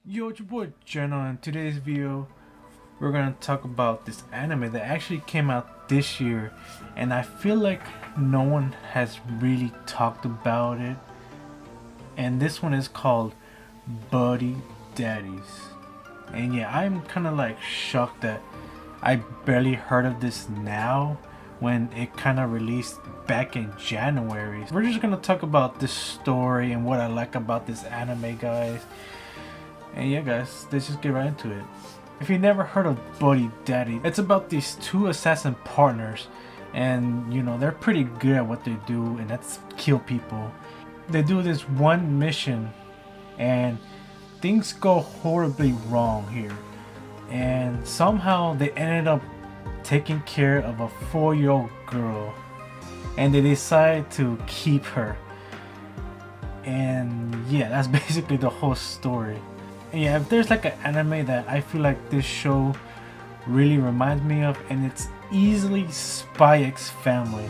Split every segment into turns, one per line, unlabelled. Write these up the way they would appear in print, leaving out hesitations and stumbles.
Yo, it's your boy Jenna. In today's video, we're gonna talk about this anime that actually came out this year, and I feel like no one has really talked about it. And this one is called Buddy Daddies. And yeah, I'm kind of like shocked that I barely heard of this now when it kind of released back in January. We're just gonna talk about this story and what I like about this anime, guys. And yeah, guys, let's just get right into it. If you never heard of Buddy Daddy, it's about these two assassin partners, and you know they're pretty good at what they do, and that's kill people. They do this one mission, and things go horribly wrong here, and somehow they ended up taking care of a 4-year-old girl, and they decide to keep her. And yeah, that's basically the whole story. And yeah, if there's like an anime that I feel like this show really reminds me of, and it's easily Spy X Family.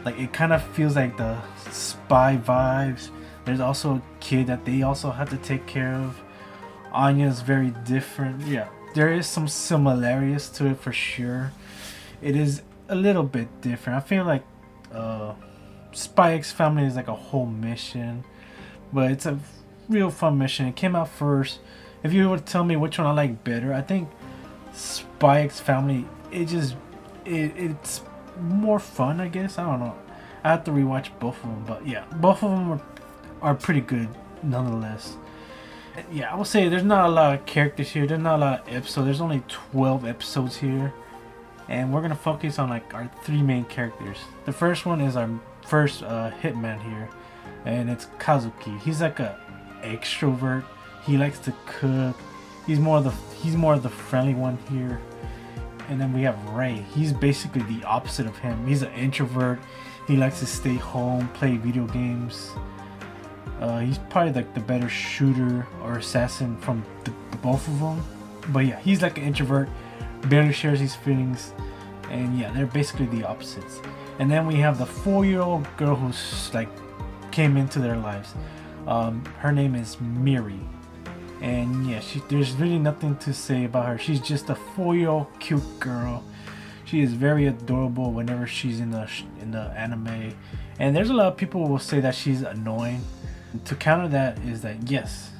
Like it kind of feels like the spy vibes. There's also a kid that they also have to take care of. Anya's very different. Yeah, there is some similarities to it for sure. It is a little bit different. I feel like Spy X Family is like a whole mission, but it's a real fun mission. It came out first. If you were to tell me which one I like better, I think Spy X Family. It's more fun, I guess. I don't know. I have to rewatch both of them, but yeah, both of them are pretty good nonetheless. Yeah, I would say there's not a lot of characters here. There's not a lot of episodes. There's only 12 episodes here, and we're gonna focus on like our three main characters. The first one is our first hitman here, and it's Kazuki. He's like a extrovert. He likes to cook. He's more of the friendly one here. And then we have Ray. He's basically the opposite of him. He's an introvert. He likes to stay home, play video games. He's probably like the better shooter or assassin from the both of them. But yeah, he's like an introvert, barely shares his feelings, and yeah, they're basically the opposites. And then we have the 4-year-old girl who's like came into their lives. Her name is Miri, and yeah, there's really nothing to say about her. She's just a 4-year-old cute girl. She is very adorable whenever she's in the anime, and there's a lot of people who will say that she's annoying. To counter that is that yes,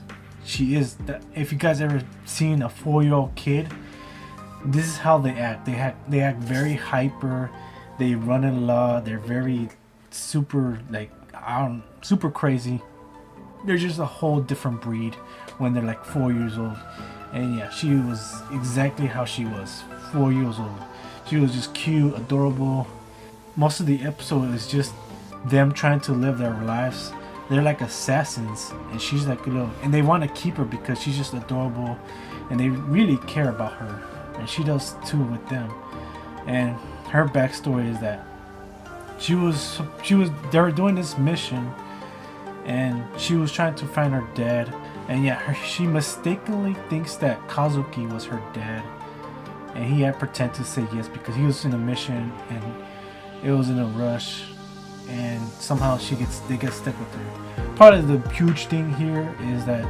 she is. If you guys ever seen a 4-year-old kid, this is how they act. They act very hyper. They run a lot. They're very super super crazy. They're just a whole different breed when they're like 4 years old. And yeah, she was exactly how she was, 4 years old. She was just cute, adorable. Most of the episode is just them trying to live their lives. They're like assassins, and she's like a little, and they want to keep her because she's just adorable, and they really care about her, and she does too with them. And her backstory is that they were doing this mission, and she was trying to find her dad, and yeah, she mistakenly thinks that Kazuki was her dad, and he had pretend to say yes because he was in a mission and it was in a rush, and somehow they get stuck with her. Part of the huge thing here is that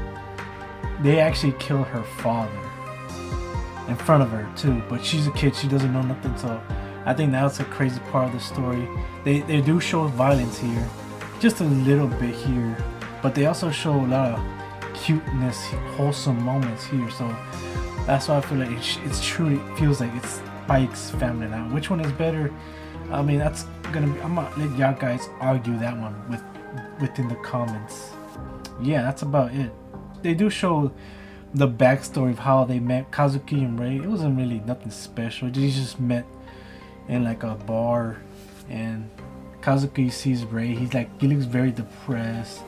they actually kill her father in front of her too, but she's a kid, she doesn't know nothing, so I think that's a crazy part of the story. They do show violence here, just a little bit here, but they also show a lot of cuteness, wholesome moments here, so that's why I feel like it's truly feels like it's Spy X Family. Now which one is better, I mean, that's gonna be, I'm gonna let y'all guys argue that one within the comments. Yeah, that's about it. They do show the backstory of how they met, Kazuki and Ray. It wasn't really nothing special. They just met in like a bar, and Kazuki sees Ray. He looks very depressed,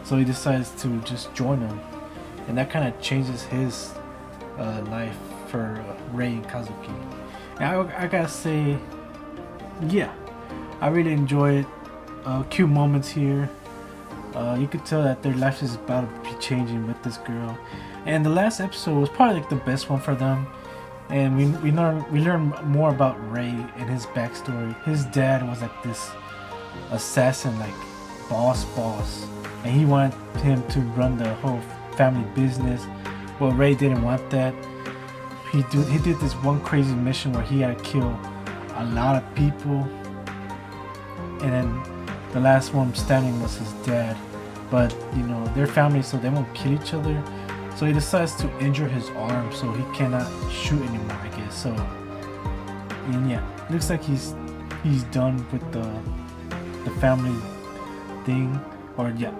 so he decides to just join him, and that kind of changes his life for Ray and Kazuki. And I gotta say, yeah, I really enjoy it. Cute moments here. You could tell that their life is about to be changing with this girl. And the last episode was probably like the best one for them. And we learn more about Ray and his backstory. His dad was like this assassin, like boss, and he wanted him to run the whole family business, Well, Ray didn't want that. He did this one crazy mission where he had to kill a lot of people, and then the last one standing was his dad. But you know, they're family, so they won't kill each other. So he decides to injure his arm so he cannot shoot anymore, I guess. So, and yeah, looks like he's done with the family thing, or yeah,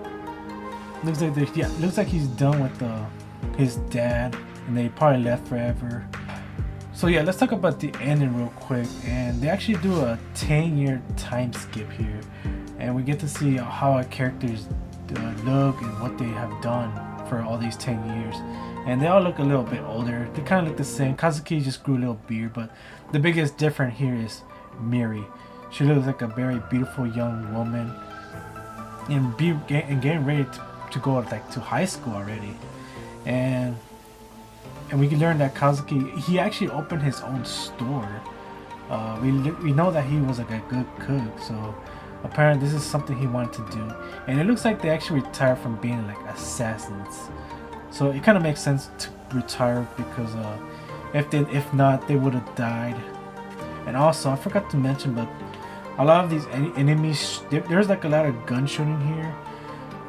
looks like he's done with his dad, and they probably left forever. So yeah, let's talk about the ending real quick. And they actually do a 10-year time skip here, and we get to see how our characters look and what they have done for all these 10 years. And they all look a little bit older. They kind of look the same. Kazuki just grew a little beard, but the biggest difference here is Miri. She looks like a very beautiful young woman, and getting ready to go like to high school already. And we can learn that Kazuki, he actually opened his own store. We know that he was like a good cook, so apparently this is something he wanted to do. And it looks like they actually retired from being like assassins, so it kind of makes sense to retire, because if not, they would have died. And also, I forgot to mention, but a lot of these enemies, there's like a lot of gun shooting here,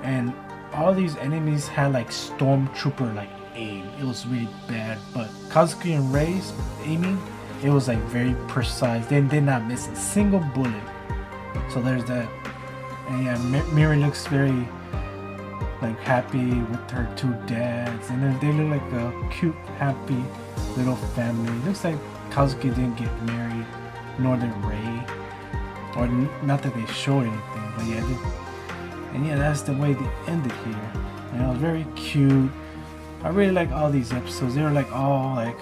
and all these enemies had like stormtrooper like aim. It was really bad. But Kazuki and Ray's aiming, it was like very precise. They did not miss a single bullet. So there's that. And yeah, Miri looks very like happy with her two dads, and then they look like a cute, happy little family. Looks like Kazuki didn't get married, nor did Ray, or not that they showed anything, but yeah. And yeah, that's the way they ended here. And it was very cute. I really like all these episodes. They were like all like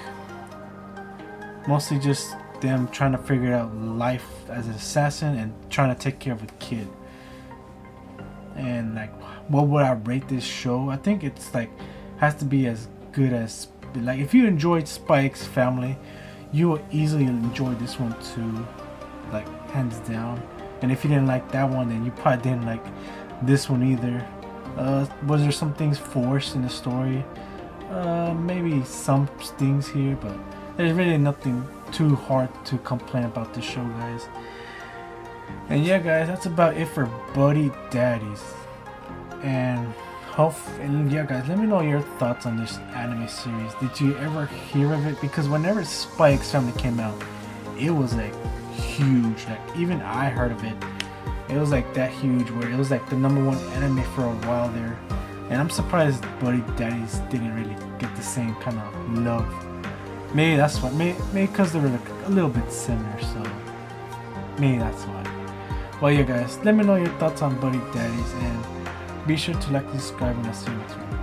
mostly just them trying to figure out life as an assassin and trying to take care of a kid. And like, what would I rate this show? I think it's like has to be as good as, like, if you enjoyed Spy X Family, you will easily enjoy this one too, like hands down. And if you didn't like that one, then you probably didn't like this one either. Was there some things forced in the story? Maybe some things here, but there's really nothing too hard to complain about this show, guys. And yeah, guys, that's about it for Buddy Daddies. And yeah, guys, let me know your thoughts on this anime series. Did you ever hear of it? Because whenever Spy X Family came out, it was like huge. Like, even I heard of it. It was like that huge, where it was like the #1 anime for a while there. And I'm surprised Buddy Daddies didn't really get the same kind of love. Maybe that's why. Maybe because they were like a little bit similar, so maybe that's why. Well, yeah, guys, let me know your thoughts on Buddy Daddies, and be sure to like, subscribe, and I'll see you next time.